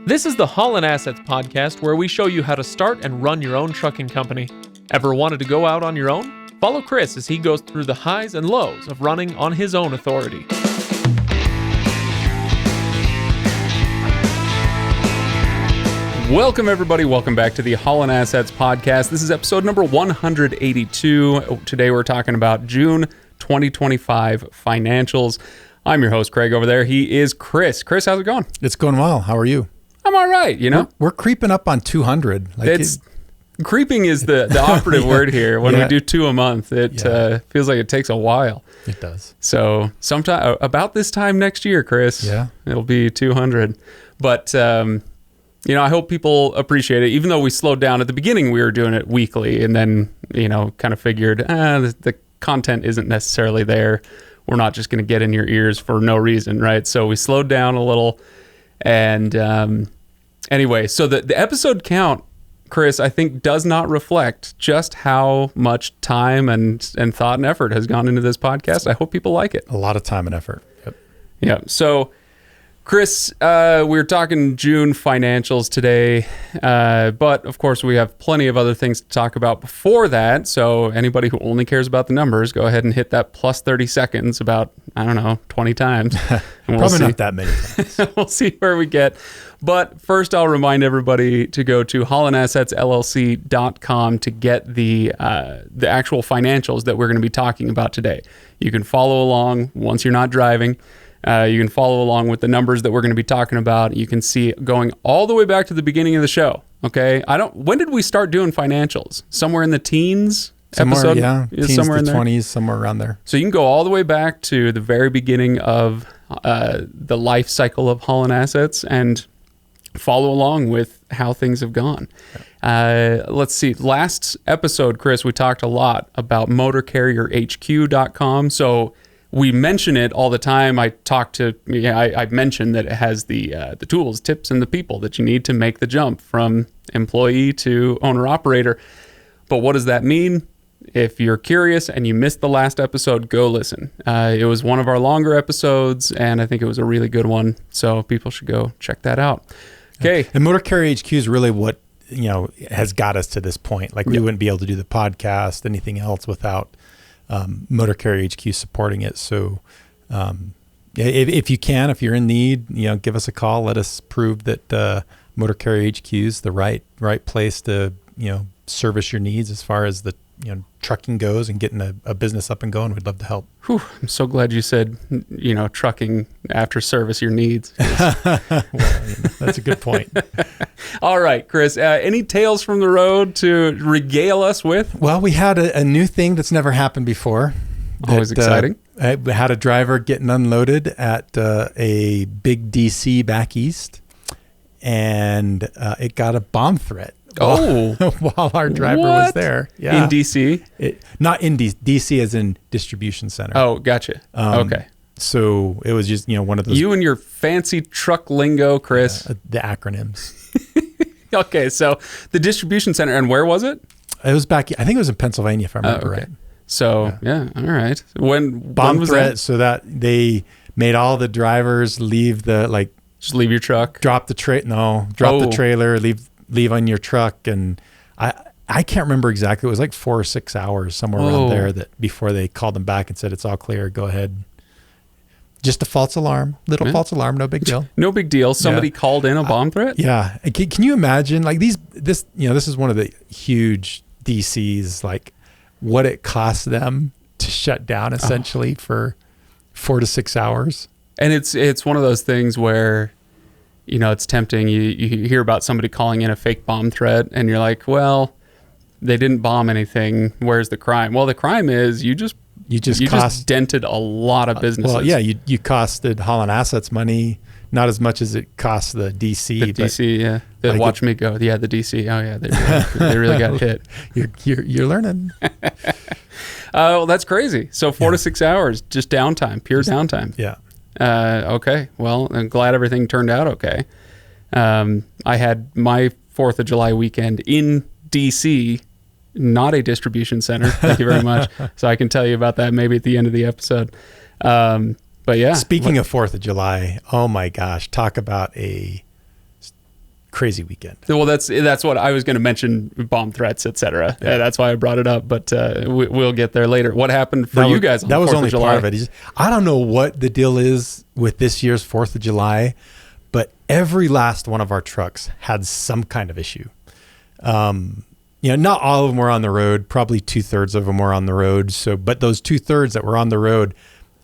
This is the Haulin Assets podcast, where we show you how to start and run your own trucking company. Ever wanted to go out on your own? Follow Chris as he goes through the highs and lows of running on his own authority. Welcome, everybody. Welcome back to the Haulin Assets podcast. This is episode number 182. Today we're talking about June 2025 financials. I'm your host, Craig, over there. He is Chris. Chris, how's it going? It's going well. How are you? I'm all right, you know? We're creeping up on 200. Creeping is the operative word here. When we do 2 a month, it feels like it takes a while. It does. So sometime about this time next year, Chris, it'll be 200. But, I hope people appreciate it. Even though we slowed down at the beginning, we were doing it weekly and then, kind of figured the content isn't necessarily there. We're not just going to get in your ears for no reason, right? So we slowed down a little. And anyway, so the episode count, Chris, I think does not reflect just how much time and thought and effort has gone into this podcast. I hope people like it. A lot of time and effort. Yep. Yeah. So, Chris, we're talking June financials today, but of course we have plenty of other things to talk about before that. So anybody who only cares about the numbers, go ahead and hit that plus 30 seconds about, 20 times. And Probably not that many times. We'll see where we get. But first, I'll remind everybody to go to haulinassetsllc.com to get the actual financials that we're going to be talking about today. You can follow along once you're not driving. You can follow along with the numbers that we're going to be talking about. You can see going all the way back to the beginning of the show. Okay. When did we start doing financials? Somewhere in the teens episode? Yeah. Teens somewhere to in 20s, somewhere around there. So you can go all the way back to the very beginning of the life cycle of Haulin Assets and follow along with how things have gone. Let's see. Last episode, Chris, we talked a lot about motorcarrierhq.com. So we mention it all the time. I mentioned that it has the tools, tips, and the people that you need to make the jump from employee to owner-operator. But what does that mean? If you're curious and you missed the last episode, go listen. It was one of our longer episodes, and I think it was a really good one. So people should go check that out. Okay. And Motor Carrier HQ is really what, has got us to this point. Like we wouldn't be able to do the podcast, anything else without Motor Carrier HQ supporting it. So if you can, if you're in need, give us a call. Let us prove that Motor Carrier HQ is the right place to, service your needs as far as the trucking goes and getting a business up and going. We'd love to help. Whew, I'm so glad you said, trucking after service your needs. Well, that's a good point. All right, Chris, any tales from the road to regale us with? Well, we had a new thing that's never happened before. Always exciting. I had a driver getting unloaded at a big DC back east, and it got a bomb threat. While our driver was there. Yeah. In DC? Not in DC as in distribution center. Oh, gotcha. Okay. So it was just, one of those. You and your fancy truck lingo, Chris. The acronyms. Okay. So the distribution center, and where was it? It was back, I think it was in Pennsylvania, if I remember right. So, yeah. All right. When was threat, that? So that they made all the drivers leave just leave your truck? Drop the the trailer, leave on your truck. And I can't remember exactly. It was like 4 or 6 hours, somewhere around there, that before they called them back and said, it's all clear, go ahead. Just a false alarm, false alarm, no big deal. No big deal. Somebody called in a bomb threat? Yeah. Can you imagine, like this is one of the huge DCs, like what it costs them to shut down essentially for 4 to 6 hours. And it's one of those things where, it's tempting. You hear about somebody calling in a fake bomb threat and you're like, well, they didn't bomb anything. Where's the crime? Well, the crime is you just dented a lot of businesses. Well, yeah, you costed Haulin Assets money, not as much as it cost the DC. The DC, yeah. Watch me go. Yeah, the DC. Oh, yeah, they really got hit. You're learning. Well, that's crazy. So 4 to 6 hours, just downtime, pure downtime. Yeah. Okay. Well, I'm glad everything turned out okay. I had my 4th of July weekend in DC, not a distribution center. Thank you very much. So I can tell you about that maybe at the end of the episode. But yeah. Speaking of 4th of July, oh my gosh, talk about a crazy weekend. Well, that's what I was going to mention, bomb threats, etc. Yeah, that's why I brought it up, but we'll get there later. What happened for you guys on the 4th of July? That was only part of it. I don't know what the deal is with this year's 4th of July, but every last one of our trucks had some kind of issue. Not all of them were on the road. Probably 2/3 of them were on the road. But those 2/3 that were on the road,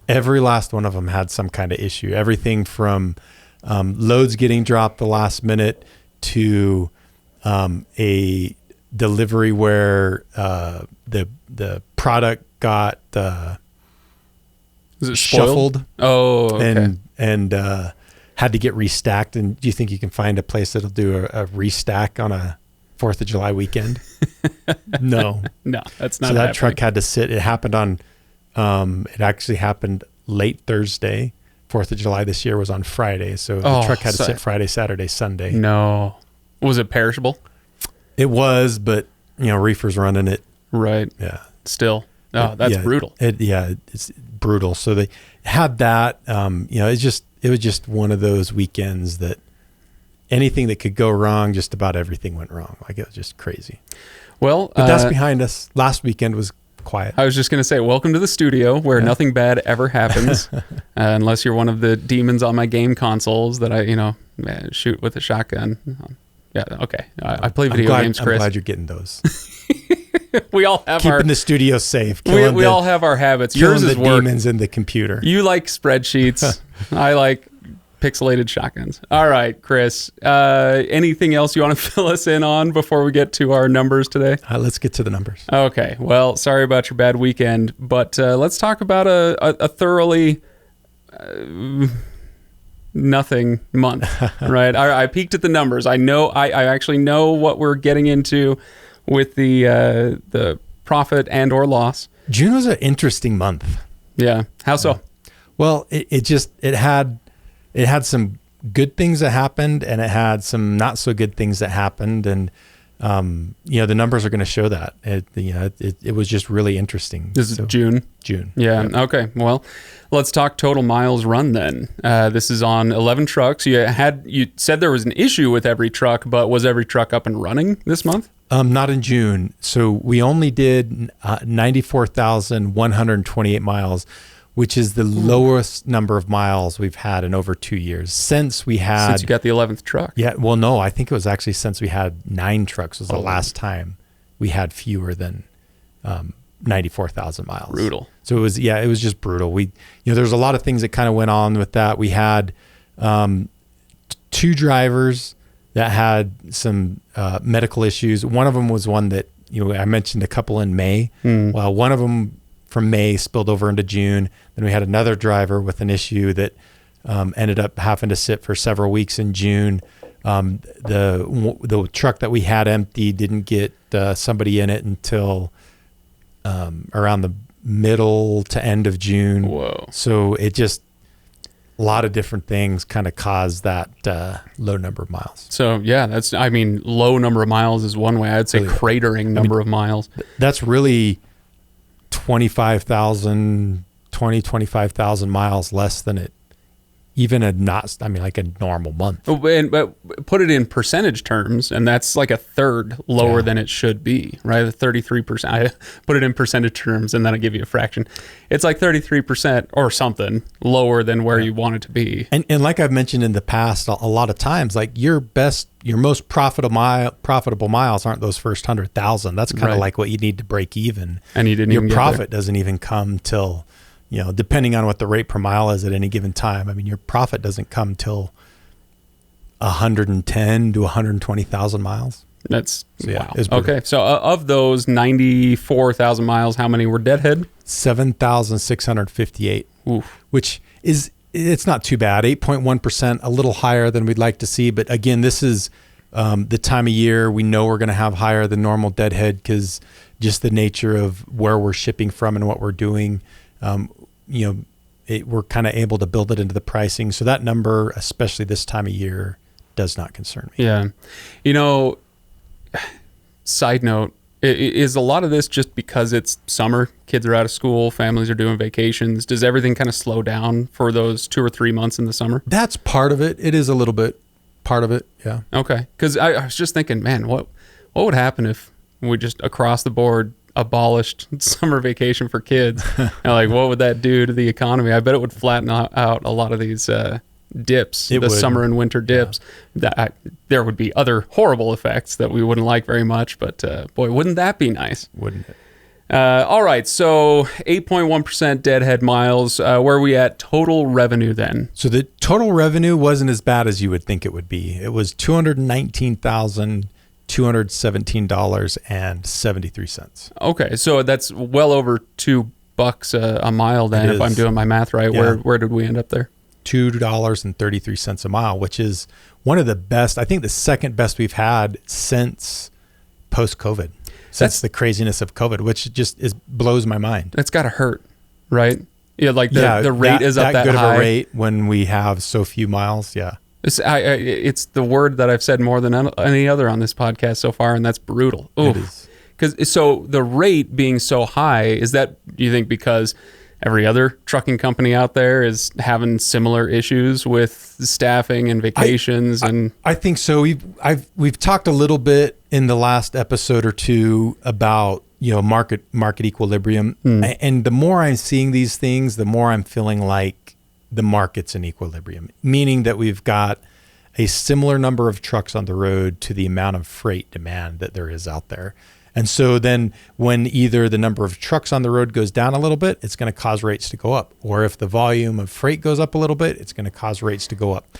every last one of them had some kind of issue. Everything from loads getting dropped the last minute to a delivery where the product got was it shuffled. Oh, okay. and had to get restacked. And do you think you can find a place that'll do a restack on a 4th of July weekend? No, that's not. So that happening. truck had to sit. It happened on. It actually happened late Thursday. 4th of July this year was on Friday, so the truck had to sit Friday, Saturday, Sunday. No, was it perishable? It was, but reefer's running it. Right. Yeah. Still. Oh, that's brutal. It's brutal. So they had that. It was just one of those weekends that anything that could go wrong, just about everything went wrong. Like, it was just crazy. Well, but that's behind us. Last weekend was quiet. I was just going to say, welcome to the studio where nothing bad ever happens, unless you're one of the demons on my game consoles that I, shoot with a shotgun. Yeah, okay. I play video games, Chris. I'm glad you're getting those. We all have keeping the studio safe. We all have our habits. Yours is the work. Demons in the computer. You like spreadsheets. I like pixelated shotguns. All right, Chris. Anything else you want to fill us in on before we get to our numbers today? Let's get to the numbers. Okay. Well, sorry about your bad weekend, but let's talk about a thoroughly nothing month, right? I peeked at the numbers. I know. I actually know what we're getting into with the profit and or loss. June was an interesting month. Yeah. How so? Well, it had some good things that happened, and it had some not so good things that happened, and the numbers are going to show that. It was just really interesting. This is June. Yeah. Yep. Okay. Well, let's talk total miles run then. This is on 11 trucks. You said there was an issue with every truck, but was every truck up and running this month? Not in June. So we only did 94,128 miles, which is the lowest number of miles we've had in over 2 years since you got the 11th truck. Yeah. Well, no, I think it was actually since we had 9 trucks was the last time we had fewer than 94,000 miles. Brutal. So it was just brutal. There's a lot of things that kind of went on with that. We had 2 drivers that had some medical issues. One of them was one that, I mentioned a couple in May. Well, one of them from May spilled over into June. Then we had another driver with an issue that ended up having to sit for several weeks in June. The truck that we had empty didn't get somebody in it until around the middle to end of June. Whoa. So it just, a lot of different things kind of caused that low number of miles. So yeah, low number of miles is one way. I'd say really, cratering number of miles. That's really 25,000 miles less than it, even like a normal month. But put it in percentage terms, and that's like a third lower than it should be, right? 33%. I put it in percentage terms, and then I give you a fraction. It's like 33% or something lower than where you want it to be. And like I've mentioned in the past, a lot of times, like your most profitable miles aren't those first 100,000. That's kind of like what you need to break even. And your profit doesn't even come till, depending on what the rate per mile is at any given time. I mean, your profit doesn't come till 110 to 120,000 miles. That's wow. Okay. So of those 94,000 miles, how many were Deadhead? 7,658, which it's not too bad. 8.1%, a little higher than we'd like to see. But again, this is the time of year we know we're going to have higher than normal Deadhead because just the nature of where we're shipping from and what we're doing. We're kind of able to build it into the pricing. So that number, especially this time of year, does not concern me. Yeah. Side note, is a lot of this just because it's summer, kids are out of school, families are doing vacations? Does everything kind of slow down for those 2 or 3 months in the summer? That's part of it. It is a little bit. part of it. Yeah. Okay. Because I was just thinking, man, what would happen if we just across the board abolished summer vacation for kids? And like, what would that do to the economy? I bet it would flatten out a lot of these dips, summer and winter dips. Yeah. There would be other horrible effects that we wouldn't like very much, but boy, wouldn't that be nice? Wouldn't it? All right, so 8.1% Deadhead miles. Where are we at total revenue then? So the total revenue wasn't as bad as you would think it would be. It was $219,217.73. Okay, so that's well over $2 a mile then, if I'm doing my math right. Yeah. Where did we end up there? $2.33 a mile, which is one of the best, I think the second best we've had since post-COVID. That's the craziness of COVID, which just blows my mind. That's got to hurt, right? Yeah, like the rate is up that good high. Of a rate when we have so few miles. Yeah, it's the word that I've said more than any other on this podcast so far, and that's brutal. Ooh. It is. So the rate being so high, is that, do you think, because every other trucking company out there is having similar issues with staffing and vacations? I think so. We've talked a little bit in the last episode or two about, market equilibrium. And the more I'm seeing these things, the more I'm feeling like the market's in equilibrium, meaning that we've got a similar number of trucks on the road to the amount of freight demand that there is out there. And so then when either the number of trucks on the road goes down a little bit, it's going to cause rates to go up. Or if the volume of freight goes up a little bit, it's going to cause rates to go up.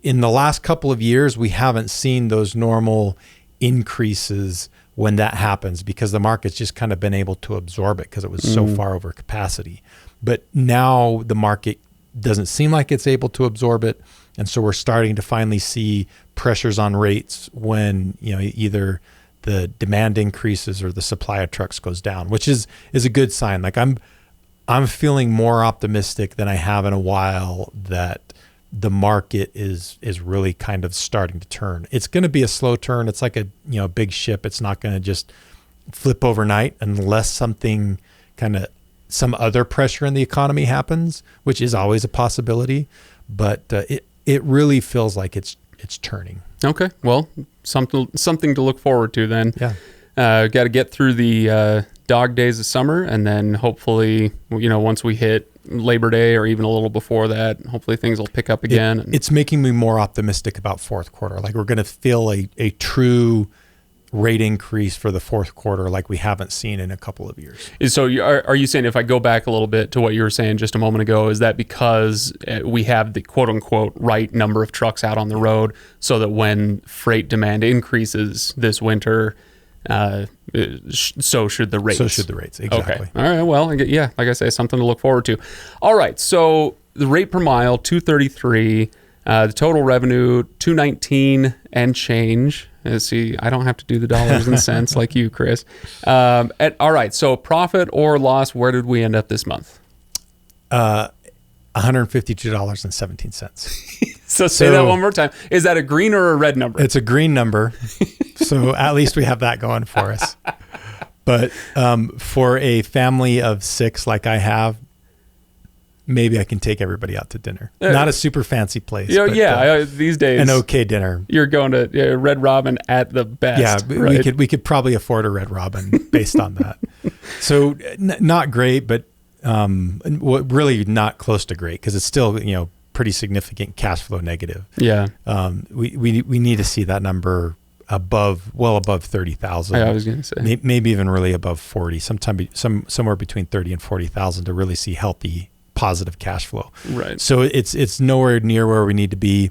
In the last couple of years, we haven't seen those normal increases when that happens because the market's just kind of been able to absorb it because it was so far over capacity. But now the market doesn't seem like it's able to absorb it. And so we're starting to finally see pressures on rates when, either the demand increases or the supply of trucks goes down, which is a good sign. Like I'm feeling more optimistic than I have in a while that the market is really kind of starting to turn. It's going to be a slow turn. It's like a big ship. It's not going to just flip overnight unless some other pressure in the economy happens, which is always a possibility. But it really feels like it's turning. Okay, well, something to look forward to then. Yeah. Got to get through the dog days of summer, and then hopefully, once we hit Labor Day or even a little before that, hopefully things will pick up again. It's making me more optimistic about fourth quarter. Like we're going to feel a true rate increase for the fourth quarter like we haven't seen in a couple of years. So are you saying, if I go back a little bit to what you were saying just a moment ago, is that because we have the quote unquote right number of trucks out on the road so that when freight demand increases this winter, so should the rates? So should the rates, exactly. Okay. All right, well, yeah, like I say, something to look forward to. All right, so the rate per mile, $233, the total revenue, $219 and change. See, I don't have to do the dollars and cents like you, Chris. All right, so profit or loss, where did we end up this month? $152.17. So say that one more time. Is that a green or a red number? It's a green number. So at least we have that going for us. But for a family of 6 like I have, maybe I can take everybody out to dinner. Not a super fancy place. These days. An okay dinner. You're going to Red Robin at the best. Yeah, right? we could probably afford a Red Robin based on that. So not great, but really not close to great because it's still, pretty significant cash flow negative. Yeah. We need to see that number well above 30,000. I was going to say maybe even really above 40. Somewhere between 30 and 40,000 to really see healthy positive cash flow. Right. So it's nowhere near where we need to be.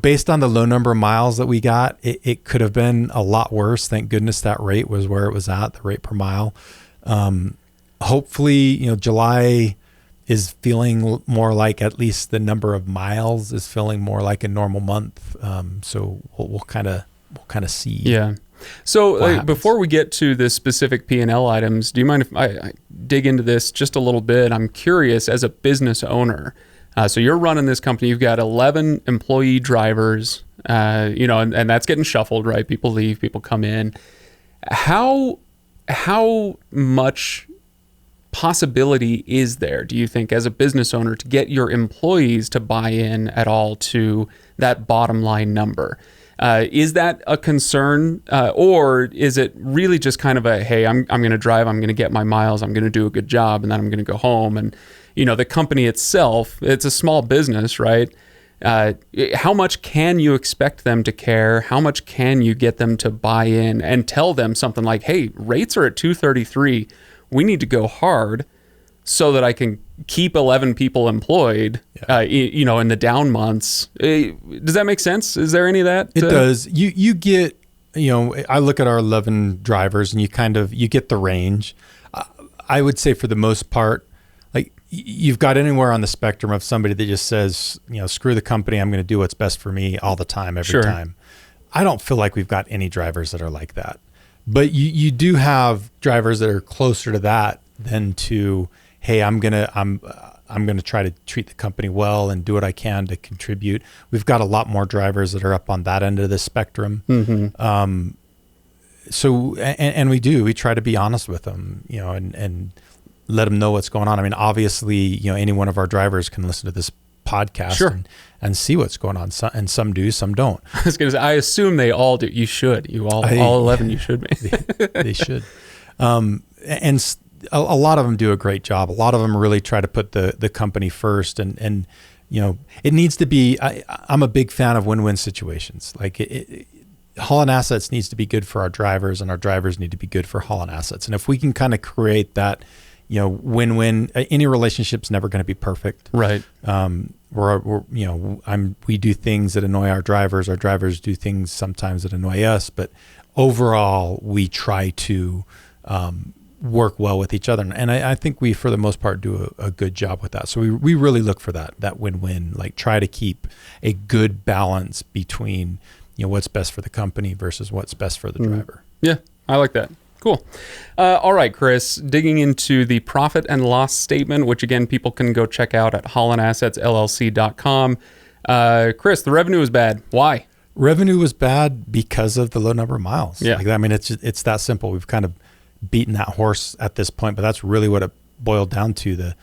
Based on the low number of miles that we got, it could have been a lot worse. Thank goodness that rate was where it was at, the rate per mile. Hopefully, July is feeling more like, at least the number of miles is feeling more like a normal month. So we'll kind of see. Yeah. So before we get to the specific P&L items, do you mind if I dig into this just a little bit? I'm curious, as a business owner, so you're running this company, you've got 11 employee drivers, and that's getting shuffled, right? People leave, people come in. How much possibility is there, do you think, as a business owner, to get your employees to buy in at all to that bottom line number? Is that a concern, or is it really just kind of a, hey, I'm going to drive, I'm going to get my miles, I'm going to do a good job, and then I'm going to go home? And, the company itself, it's a small business, right? How much can you expect them to care? How much can you get them to buy in and tell them something like, hey, rates are at 233. We need to go hard so that I can keep 11 people employed, in the down months. Does that make sense? Is there any of that? It does. You get, I look at our 11 drivers and you get the range. I would say for the most part, like you've got anywhere on the spectrum of somebody that just says, screw the company, I'm going to do what's best for me all the time, every time. I don't feel like we've got any drivers that are like that. But you do have drivers that are closer to that than to, hey, I'm gonna try to treat the company well and do what I can to contribute. We've got a lot more drivers that are up on that end of the spectrum. Mm-hmm. So we try to be honest with them, and let them know what's going on. I mean, obviously, any one of our drivers can listen to this podcast and see what's going on. And some do, some don't. I was going to say, I assume they all do. You should. All 11, you should be. They should. And a lot of them do a great job. A lot of them really try to put the company first. And it needs to be, I'm a big fan of win-win situations. Like Haulin Assets needs to be good for our drivers, and our drivers need to be good for Haulin Assets. And if we can kind of create that, win-win, any relationship's never going to be perfect. Right. We do things that annoy our drivers do things sometimes that annoy us, but overall we try to work well with each other. And I think we, for the most part, do a good job with that. So we really look for that win-win, like try to keep a good balance between, what's best for the company versus what's best for the driver. Yeah, I like that. Cool. All right, Chris, digging into the profit and loss statement, which again, people can go check out at haulinassetsllc.com. Chris, the revenue was bad. Why? Revenue was bad because of the low number of miles. Yeah. It's that simple. We've kind of beaten that horse at this point, but that's really what it boiled down to.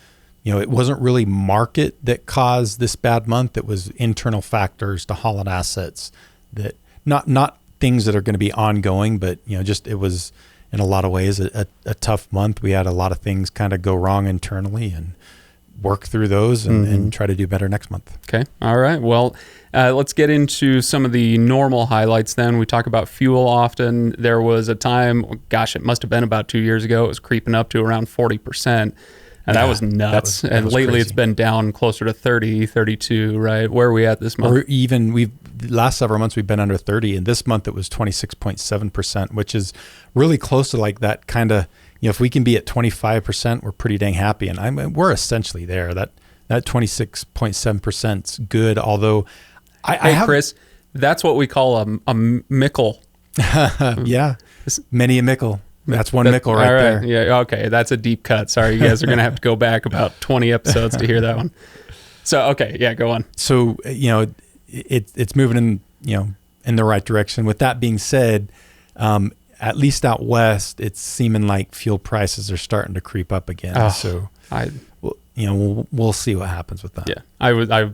It wasn't really market that caused this bad month. It was internal factors to Haulin Assets that not things that are going to be ongoing, but it was in a lot of ways a tough month. We had a lot of things kind of go wrong internally, and work through those and try to do better next month. Okay. All right. Well, let's get into some of the normal highlights then. We talk about fuel often. There was a time, it must have been about 2 years ago, it was creeping up to around 40%. And that was nuts. That was lately crazy. It's been down closer to 30, 32, right? Where are we at this month? Or even last several months we've been under 30, and this month it was 26.7%, which is really close to like that kind of, if we can be at 25%, we're pretty dang happy. And we're essentially there. That 26.7% is good. Although Chris, that's what we call a mickle. Yeah. Many a mickle. That's one mickle right there. Yeah. Okay. That's a deep cut. Sorry. You guys are going to have to go back about 20 episodes to hear that one. So, okay. Yeah, go on. So, it's moving in the right direction. With that being said, at least out west, it's seeming like fuel prices are starting to creep up again. We'll see what happens with that. Yeah. I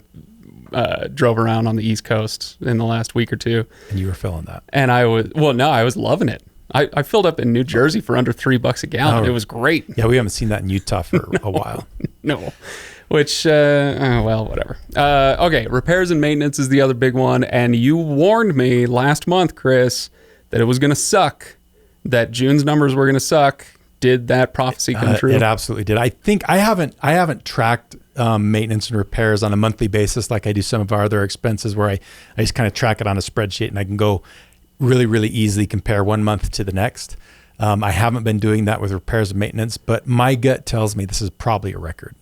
drove around on the East Coast in the last week or two. And you were feeling that. And I was loving it. I filled up in New Jersey for under $3 a gallon. It was great. Yeah, we haven't seen that in Utah for a while. No. Which, whatever. Okay, repairs and maintenance is the other big one. And you warned me last month, Chris, that it was going to suck, that June's numbers were going to suck. Did that prophecy come true? It absolutely did. I think I haven't tracked maintenance and repairs on a monthly basis like I do some of our other expenses, where I just kind of track it on a spreadsheet, and I can go really, really easily compare one month to the next. I haven't been doing that with repairs and maintenance, but my gut tells me this is probably a record.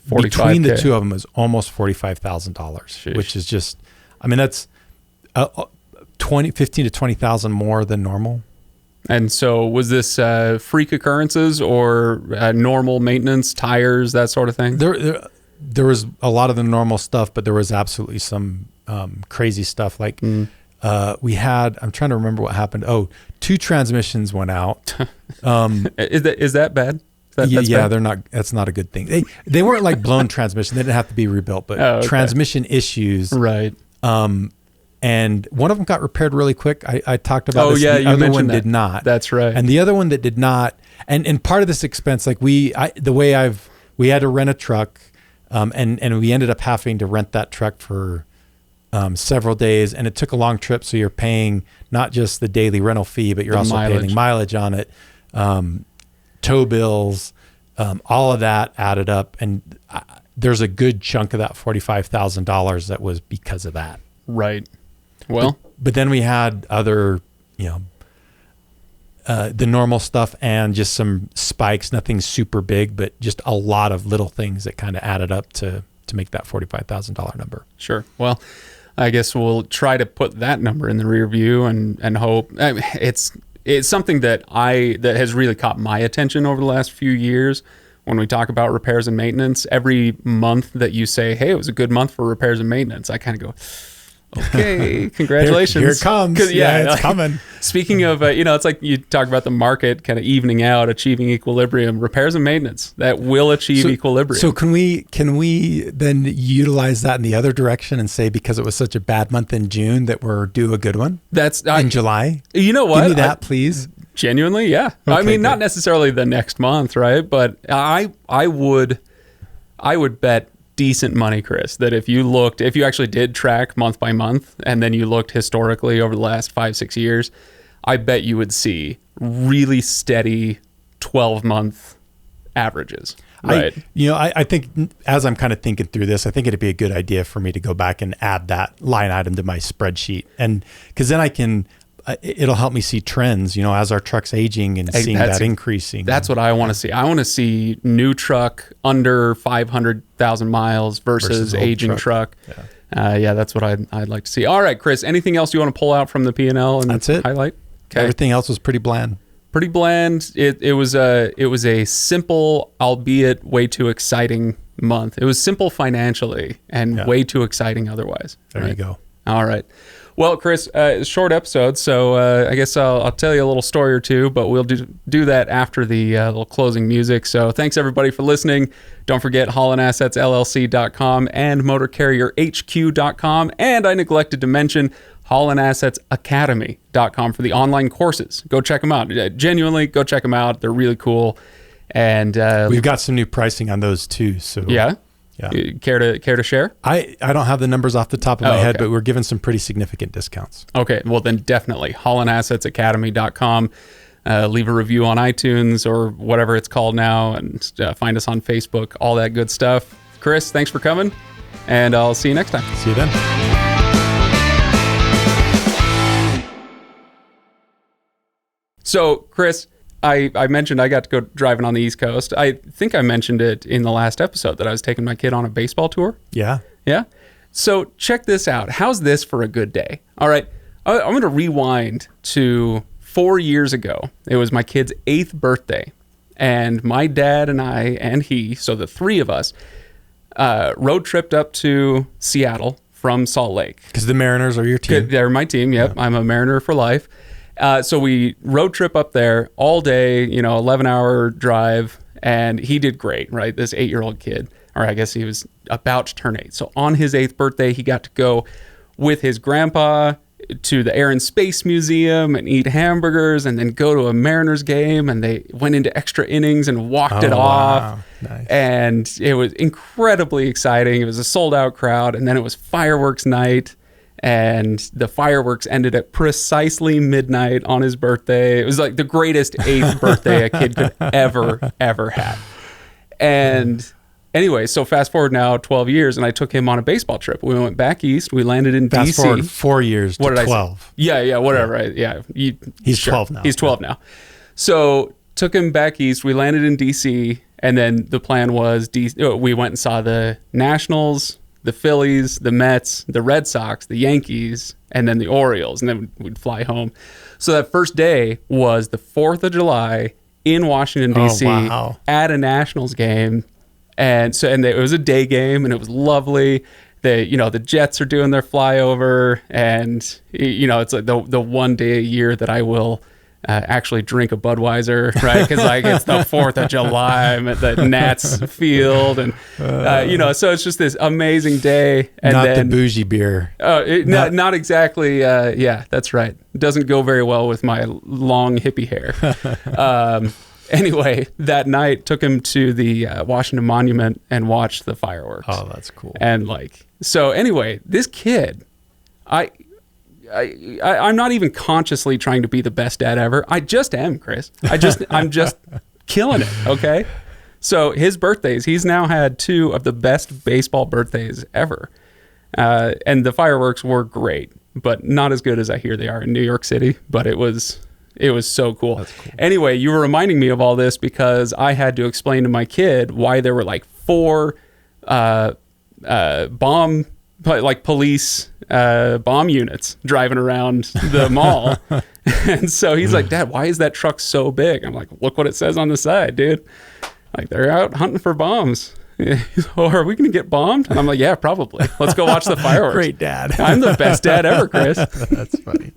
Between the two of them is almost $45,000, which is just, that's 15 to 20,000 more than normal. And so was this freak occurrences or normal maintenance, tires, that sort of thing? There was a lot of the normal stuff, but there was absolutely some crazy stuff. Like we had, I'm trying to remember what happened. 2 transmissions went out. Is that bad? That's yeah, bad? they're not. That's not a good thing. They weren't like blown transmission. They didn't have to be rebuilt, but Oh, okay. transmission issues. Right. And one of them got repaired really quick. I talked about this. Yeah, The you other mentioned one that. did not. That's right. And the other one that did not. And part of this expense, like we had to rent a truck, and we ended up having to rent that truck for several days, and it took a long trip. So you're paying not just the daily rental fee, but you're also paying mileage on it, tow bills, all of that added up. And there's a good chunk of that $45,000 that was because of that. Right. Well, but then we had other, the normal stuff and just some spikes, nothing super big, but just a lot of little things that kind of added up to make that $45,000 number. sure. Well, I guess we'll try to put that number in the rear view and hope. I mean, it's something that has really caught my attention over the last few years. When we talk about repairs and maintenance, every month that you say, "Hey, it was a good month for repairs and maintenance," I kind of go, "Okay, congratulations, Here it comes." Yeah, it's coming. Speaking of, it's like you talk about the market kind of evening out, achieving equilibrium. Repairs and maintenance that will achieve equilibrium. So can we then utilize that in the other direction and say, because it was such a bad month in June, that we're due a good one in July? You know what? Give me that, please. Genuinely, yeah. Okay, I mean, not good. necessarily the next month, right? But I would bet decent money, Chris, that if you actually did track month by month, and then you looked historically over the last 5-6 years, I bet you would see really steady 12-month averages. Right. I think, as I'm kind of thinking through this, I think it'd be a good idea for me to go back and add that line item to my spreadsheet, and because then it'll help me see trends, as our truck's aging and seeing that increasing. That's what I want to see. I want to see new truck under 500,000 miles versus aging truck. Yeah, that's what I'd like to see. All right, Chris, anything else you want to pull out from the P&L and that's it. Highlight? Okay. Everything else was pretty bland. Pretty bland. It was a simple, albeit way too exciting month. It was simple financially and way too exciting otherwise. There you go. All right. Well, Chris, short episode, so I guess I'll tell you a little story or two, but we'll do that after the little closing music. So thanks, everybody, for listening. Don't forget HaulinAssetsLLC.com and MotorCarrierHQ.com. And I neglected to mention HaulinAssetsAcademy.com for the online courses. Go check them out. Genuinely, go check them out. They're really cool. And we've got some new pricing on those, too. So yeah. Care to share? I don't have the numbers off the top of my head, but we're giving some pretty significant discounts. Okay, well then definitely HaulinAssetsAcademy.com. Leave a review on iTunes or whatever it's called now, and find us on Facebook, all that good stuff. Chris, thanks for coming, and I'll see you next time. See you then. So, Chris, I mentioned I got to go driving on the East Coast. I think I mentioned it in the last episode that I was taking my kid on a baseball tour. Yeah. Yeah? So check this out. How's this for a good day? All right. I'm going to rewind to 4 years ago. It was my kid's 8th birthday. And my dad and I and he, so the three of us, road tripped up to Seattle from Salt Lake. Because the Mariners are your team. They're my team. Yep. Yeah. I'm a Mariner for life. So we road trip up there all day, 11-hour drive, and he did great, right? This 8-year-old kid, or I guess he was about to turn 8. So on his 8th birthday, he got to go with his grandpa to the Air and Space Museum and eat hamburgers, and then go to a Mariners game, and they went into extra innings and walked it off. Wow. Nice. And it was incredibly exciting. It was a sold-out crowd, and then it was fireworks night. And the fireworks ended at precisely midnight on his birthday. It was like the greatest 8th birthday a kid could ever have. And anyway, so fast forward now 12 years, and I took him on a baseball trip. We went back east. We landed in Fast D.C. forward 4 years to 12. Yeah, whatever. Right? Yeah, He's 12 now. He's 12 now. So took him back east. We landed in D.C., and then the plan was we went and saw the Nationals, the Phillies, the Mets, the Red Sox, the Yankees, and then the Orioles, and then we'd fly home. So that first day was the 4th of July in Washington, D.C. At a Nationals game. And it was a day game, and it was lovely. The Jets are doing their flyover, and it's like the one day a year that I will actually drink a Budweiser, right? Because like it's the 4th of July, I'm at the Nats field, and so it's just this amazing day. And not then the bougie beer. Not exactly. Yeah, that's right. It doesn't go very well with my long hippie hair. Anyway, that night took him to the Washington Monument and watched the fireworks. Oh, that's cool. And so anyway, this kid, I'm not even consciously trying to be the best dad ever. I just am, Chris. I'm just killing it. Okay. So his birthdays, he's now had 2 of the best baseball birthdays ever. And the fireworks were great, but not as good as I hear they are in New York City, but it was so cool. That's cool. Anyway, you were reminding me of all this because I had to explain to my kid why there were like 4 police bomb units driving around the mall. And so he's like, Dad, why is that truck so big? I'm like, look what it says on the side, dude. Like, they're out hunting for bombs. Oh, are we going to get bombed? And I'm like, yeah, probably. Let's go watch the fireworks. Great dad. I'm the best dad ever, Chris. That's funny.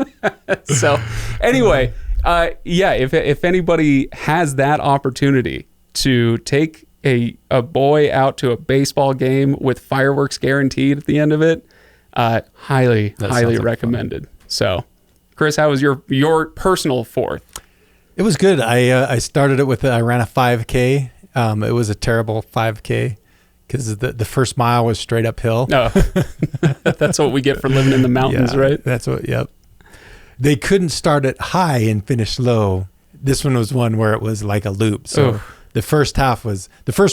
So anyway, if anybody has that opportunity to take a boy out to a baseball game with fireworks guaranteed at the end of it, highly recommended. So, Chris, how was your personal 4th? It was good. I started it with I ran a 5K. It was a terrible 5K because the first mile was straight uphill. No, that's what we get for living in the mountains, right? That's what. Yep. They couldn't start it high and finish low. This one was one where it was like a loop. So the first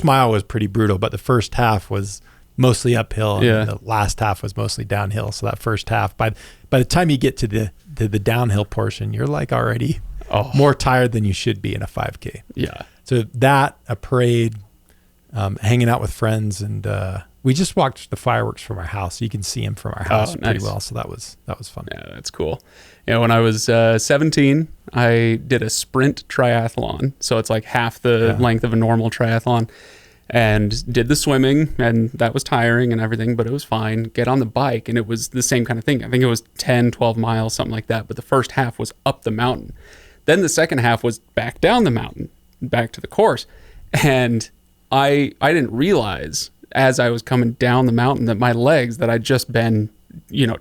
mile was pretty brutal, but the first half was mostly uphill. And the last half was mostly downhill. So that first half, by the time you get to the downhill portion, you're like already more tired than you should be in a 5K. Yeah. So a parade, hanging out with friends, and we just watched the fireworks from our house. You can see them from our house pretty well. So that was fun. Yeah, that's cool. When I was 17, I did a sprint triathlon. So it's like half the length of a normal triathlon, and did the swimming, and that was tiring and everything, but it was fine. Get on the bike, and it was the same kind of thing. I think it was 10, 12 miles, something like that. But the first half was up the mountain. Then the second half was back down the mountain, back to the course. And I didn't realize as I was coming down the mountain that my legs that I'd just been,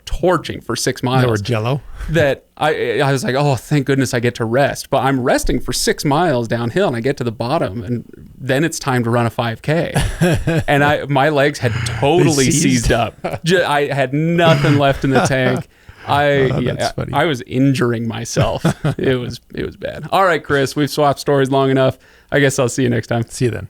torching for 6 miles. They were jello. That I was like, oh, thank goodness I get to rest. But I'm resting for 6 miles downhill, and I get to the bottom, and then it's time to run a 5K. And my legs had totally seized up. I had nothing left in the tank. I was injuring myself. It was bad. All right, Chris, we've swapped stories long enough. I guess I'll see you next time. See you then.